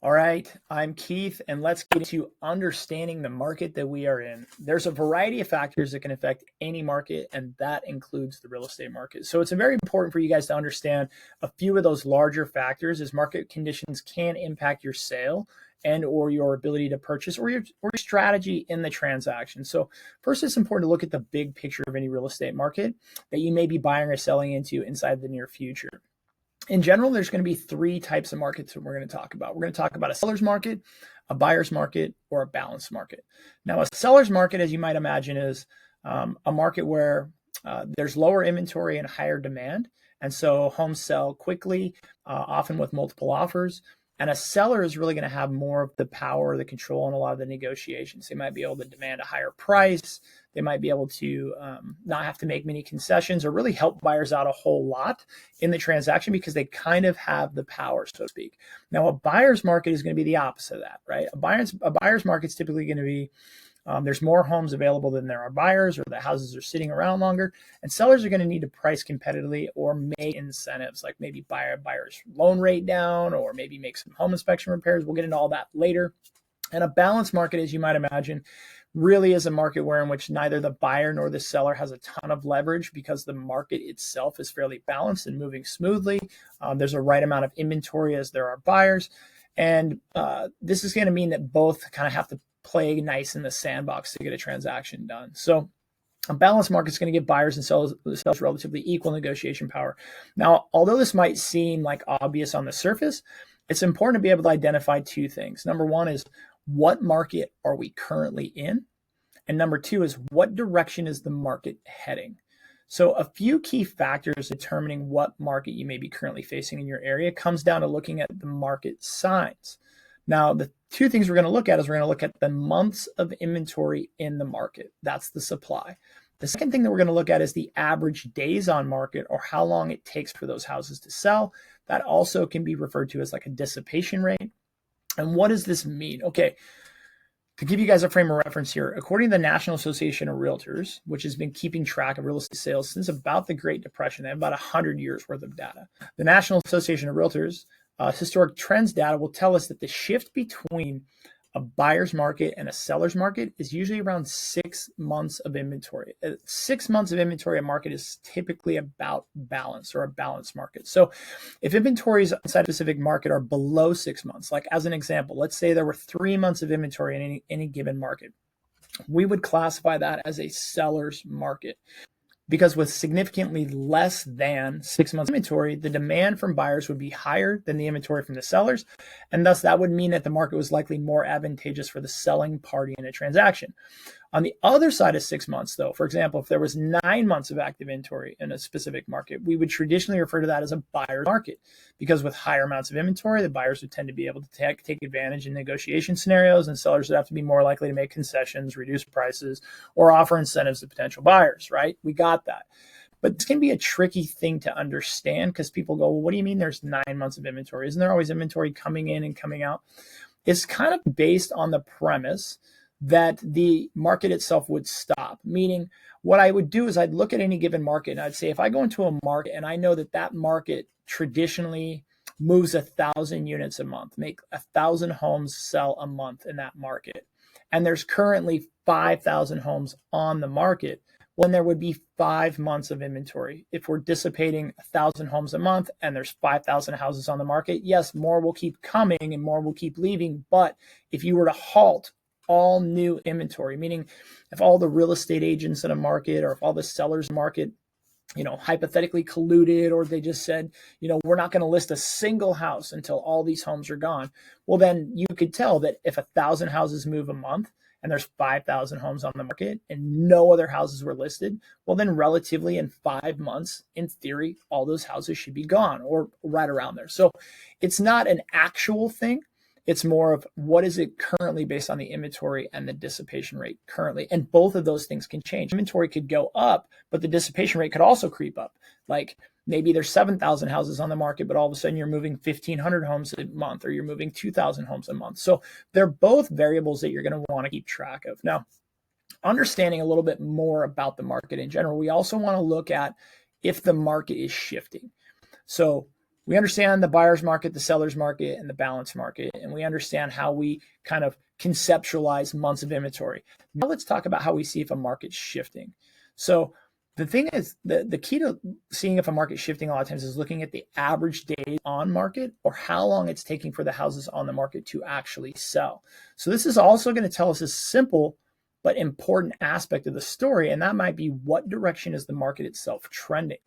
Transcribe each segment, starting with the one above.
All right, I'm Keith, and let's get into understanding the market that we are in. There's a variety of factors that can affect any market, and that includes the real estate market. So it's very important for you guys to understand a few of those larger factors, as market conditions can impact your sale and or your ability to purchase or your strategy in the transaction. So first, it's important to look at the big picture of any real estate market that you may be buying or selling into inside the near future. In general, there's going to be three types of markets that we're going to talk about. We're going to talk about a seller's market, a buyer's market, or a balanced market. Now, a seller's market, as you might imagine, is a market where there's lower inventory and higher demand. And so homes sell quickly, often with multiple offers. And a seller is really going to have more of the power, the control, and a lot of the negotiations. They might be able to demand a higher price. They might be able to not have to make many concessions or really help buyers out a whole lot in the transaction because they kind of have the power, so to speak. Now, a buyer's market is going to be the opposite of that, right? A buyer's market is typically going to be there's more homes available than there are buyers, or the houses are sitting around longer, and sellers are going to need to price competitively or make incentives, like maybe buy a buyer's loan rate down or maybe make some home inspection repairs. We'll get into all that later. And a balanced market, as you might imagine, really is a market in which neither the buyer nor the seller has a ton of leverage because the market itself is fairly balanced and moving smoothly. There's a right amount of inventory as there are buyers. And this is going to mean that both kind of have to play nice in the sandbox to get a transaction done. So a balanced market is going to give buyers and sellers relatively equal negotiation power. Now, although this might seem like obvious on the surface, it's important to be able to identify two things. Number one is, what market are we currently in? And number two is, what direction is the market heading? So a few key factors determining what market you may be currently facing in your area comes down to looking at the market signs. Now, the two things we're going to look at is we're going to look at the months of inventory in the market. That's the supply. The second thing that we're going to look at is the average days on market, or how long it takes for those houses to sell. That also can be referred to as like a dissipation rate. And what does this mean? Okay, to give you guys a frame of reference here, according to the National Association of Realtors, which has been keeping track of real estate sales since about the Great Depression, they have about 100 years worth of data. The National Association of Realtors historic trends data will tell us that the shift between a buyer's market and a seller's market is usually around 6 months of inventory. 6 months of inventory, a market is typically about balance, or a balanced market. So if inventories inside a specific market are below 6 months, like as an example, let's say there were 3 months of inventory in any given market, we would classify that as a seller's market. Because with significantly less than 6 months inventory, the demand from buyers would be higher than the inventory from the sellers. And thus that would mean that the market was likely more advantageous for the selling party in a transaction. On the other side of 6 months, though, for example, if there was 9 months of active inventory in a specific market, we would traditionally refer to that as a buyer's market, because with higher amounts of inventory, the buyers would tend to be able to take advantage in negotiation scenarios, and sellers would have to be more likely to make concessions, reduce prices, or offer incentives to potential buyers, right? We got that. But this can be a tricky thing to understand because people go, well, what do you mean there's 9 months of inventory? Isn't there always inventory coming in and coming out? It's kind of based on the premise that the market itself would stop. Meaning, what I would do is I'd look at any given market and I'd say, if I go into a market and I know that that market traditionally moves 1,000 units a month, make 1,000 homes sell a month in that market, and there's currently 5,000 homes on the market, when there would be 5 months of inventory. If we're dissipating 1,000 homes a month and there's 5,000 houses on the market, yes, more will keep coming and more will keep leaving. But if you were to halt all new inventory, meaning if all the real estate agents in a market, or if all the sellers market, hypothetically colluded, or they just said, we're not going to list a single house until all these homes are gone. Well, then you could tell that if 1,000 houses move a month and there's 5,000 homes on the market and no other houses were listed, well, then relatively in 5 months, in theory, all those houses should be gone, or right around there. So it's not an actual thing. It's more of what is it currently based on the inventory and the dissipation rate currently. And both of those things can change. Inventory could go up, but the dissipation rate could also creep up. Like maybe there's 7,000 houses on the market, but all of a sudden you're moving 1,500 homes a month, or you're moving 2,000 homes a month. So they're both variables that you're going to want to keep track of. Now, understanding a little bit more about the market in general, we also want to look at if the market is shifting. So We understand the buyer's market, the seller's market, and the balance market, and we understand how we kind of conceptualize months of inventory. Now let's talk about how we see if a market's shifting. So the thing is, the key to seeing if a market's shifting a lot of times is looking at the average days on market or how long it's taking for the houses on the market to actually sell. So this is also going to tell us a simple but important aspect of the story, and that might be what direction is the market itself trending.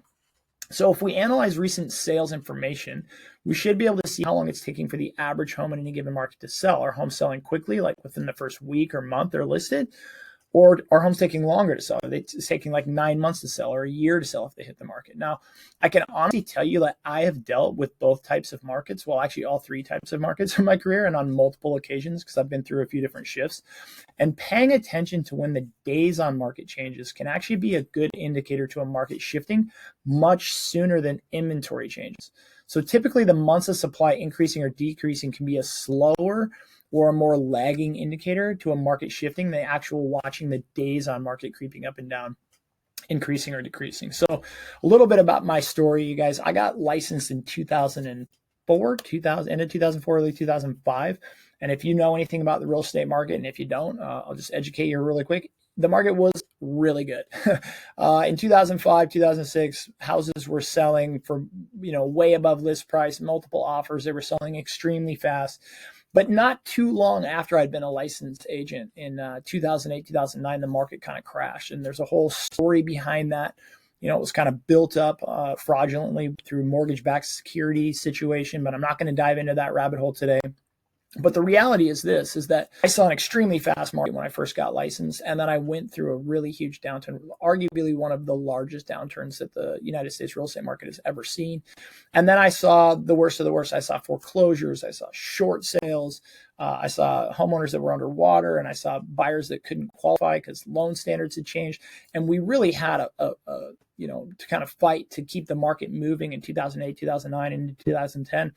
So if we analyze recent sales information, we should be able to see how long it's taking for the average home in any given market to sell. Are homes selling quickly, like within the first week or month they're listed? Or are homes taking longer to sell? It's taking like 9 months to sell or a year to sell if they hit the market. Now, I can honestly tell you that I have dealt with both types of markets, well, actually all three types of markets in my career and on multiple occasions because I've been through a few different shifts. And paying attention to when the days on market changes can actually be a good indicator to a market shifting much sooner than inventory changes. So typically the months of supply increasing or decreasing can be a slower or a more lagging indicator to a market shifting than actual watching the days on market creeping up and down, increasing or decreasing. So a little bit about my story, you guys. I got licensed in 2004, end of 2004, early 2005. And if you know anything about the real estate market, and if you don't, I'll just educate you really quick. The market was really good. In 2005, 2006, houses were selling for, way above list price, multiple offers. They were selling extremely fast. But not too long after I'd been a licensed agent in 2008, 2009, the market kind of crashed. And there's a whole story behind that. It was kind of built up fraudulently through mortgage-backed security situation, but I'm not going to dive into that rabbit hole today. But the reality is this, is that I saw an extremely fast market when I first got licensed, and then I went through a really huge downturn, arguably one of the largest downturns that the United States real estate market has ever seen. And then I saw the worst of the worst. I saw foreclosures, I saw short sales, I saw homeowners that were underwater, and I saw buyers that couldn't qualify because loan standards had changed. And we really had to kind of fight to keep the market moving in 2008, 2009, and 2010.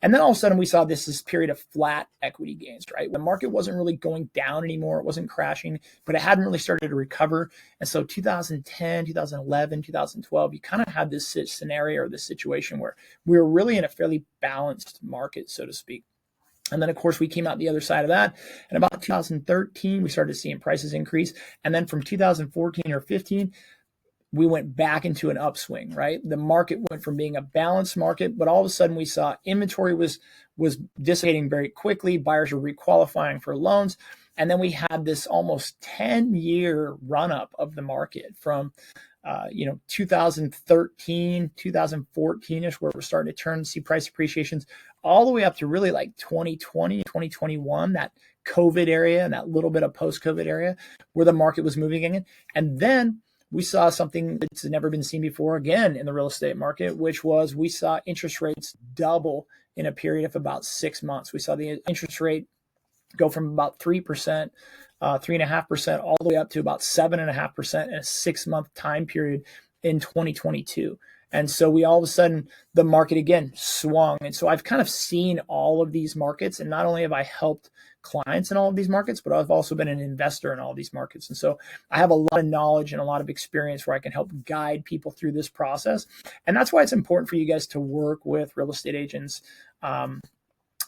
And then all of a sudden we saw this period of flat equity gains, right? The market wasn't really going down anymore. It wasn't crashing, but it hadn't really started to recover. And so 2010, 2011, 2012, you kind of had this scenario or this situation where we were really in a fairly balanced market, so to speak. And then, of course, we came out the other side of that. And about 2013, we started seeing prices increase. And then from 2014 or 15, we went back into an upswing, right? The market went from being a balanced market, but all of a sudden we saw inventory was dissipating very quickly. Buyers were requalifying for loans. And then we had this almost 10-year run up of the market from 2013, 2014-ish, where we're starting to see price appreciations all the way up to really like 2020, 2021, that COVID area and that little bit of post-COVID area where the market was moving again. And then we saw something that's never been seen before again in the real estate market, which was we saw interest rates double in a period of about 6 months. We saw the interest rate go from about 3%, 3.5%, all the way up to about 7.5% in a 6-month time period in 2022. And so we all of a sudden, the market again swung. And so I've kind of seen all of these markets. And not only have I helped clients in all of these markets, but I've also been an investor in all these markets. And so I have a lot of knowledge and a lot of experience where I can help guide people through this process. And that's why it's important for you guys to work with real estate agents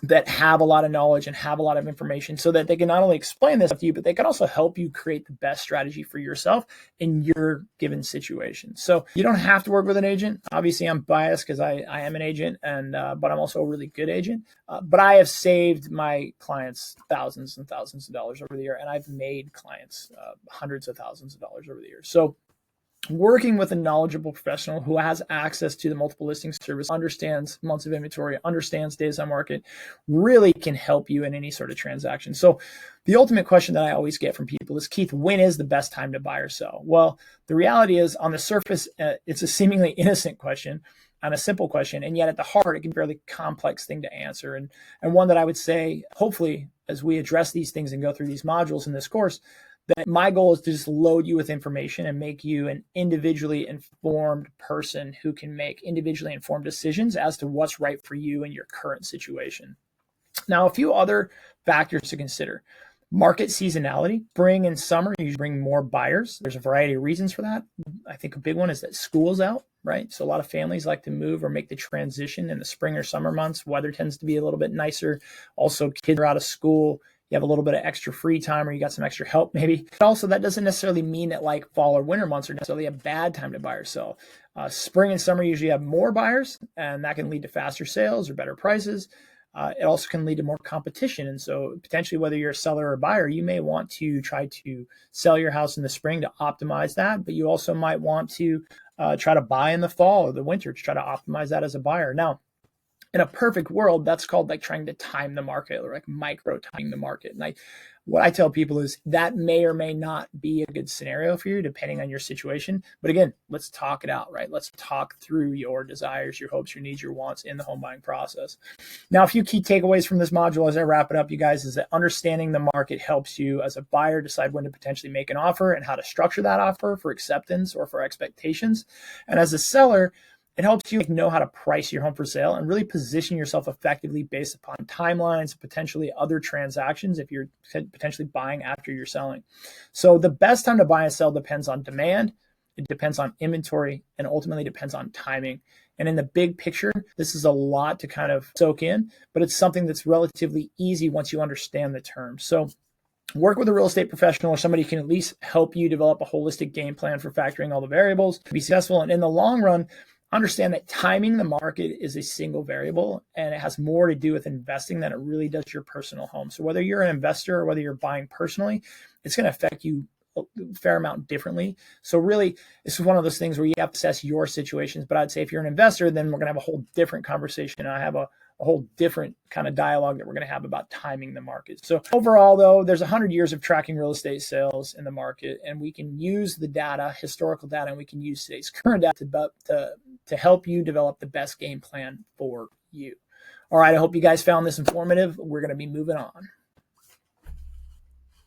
that have a lot of knowledge and have a lot of information so that they can not only explain this to you, but they can also help you create the best strategy for yourself in your given situation. So you don't have to work with an agent. Obviously, I'm biased because I am an agent, but I'm also a really good agent. But I have saved my clients thousands and thousands of dollars over the year, and I've made clients hundreds of thousands of dollars over the years. So working with a knowledgeable professional who has access to the multiple listing service, understands months of inventory, understands days on market, really can help you in any sort of transaction. So the ultimate question that I always get from people is, Keith, when is the best time to buy or sell? Well, the reality is on the surface, it's a seemingly innocent question and a simple question. And yet at the heart, it can be a fairly complex thing to answer. And one that I would say, hopefully, as we address these things and go through these modules in this course, that my goal is to just load you with information and make you an individually informed person who can make individually informed decisions as to what's right for you in your current situation. Now, a few other factors to consider. Market seasonality. Spring and summer usually bring more buyers. There's a variety of reasons for that. I think a big one is that school's out, right? So a lot of families like to move or make the transition in the spring or summer months. Weather tends to be a little bit nicer. Also, kids are out of school. You have a little bit of extra free time, or you got some extra help maybe. But also, that doesn't necessarily mean that like fall or winter months are necessarily a bad time to buy or sell. Spring and summer usually have more buyers, and that can lead to faster sales or better prices. It also can lead to more competition. And so potentially, whether you're a seller or a buyer, you may want to try to sell your house in the spring to optimize that, but you also might want to try to buy in the fall or the winter to try to optimize that as a buyer. Now, in a perfect world, that's called like trying to time the market, or like micro timing the market. And what I tell people is that may or may not be a good scenario for you depending on your situation. But again, let's talk it out, right? Let's talk through your desires, your hopes, your needs, your wants in the home buying process. Now, a few key takeaways from this module as I wrap it up, you guys, is that understanding the market helps you as a buyer decide when to potentially make an offer and how to structure that offer for acceptance or for expectations. And as a seller, it helps you know how to price your home for sale and really position yourself effectively based upon timelines, potentially other transactions if you're potentially buying after you're selling. So the best time to buy and sell depends on demand, it depends on inventory, and ultimately depends on timing. And in the big picture, this is a lot to kind of soak in, but it's something that's relatively easy once you understand the terms. So work with a real estate professional or somebody who can at least help you develop a holistic game plan for factoring all the variables to be successful. And in the long run, understand that timing the market is a single variable, and it has more to do with investing than it really does your personal home. So whether you're an investor or whether you're buying personally, it's going to affect you a fair amount differently. So really, this is one of those things where you have to assess your situations. But I'd say if you're an investor, then we're going to have a whole different conversation. And I have a whole different kind of dialogue that we're going to have about timing the market. So overall, though, there's 100 years of tracking real estate sales in the market, and we can use the data, historical data, and we can use today's current data to help you develop the best game plan for you. All right, I hope you guys found this informative. We're going to be moving on.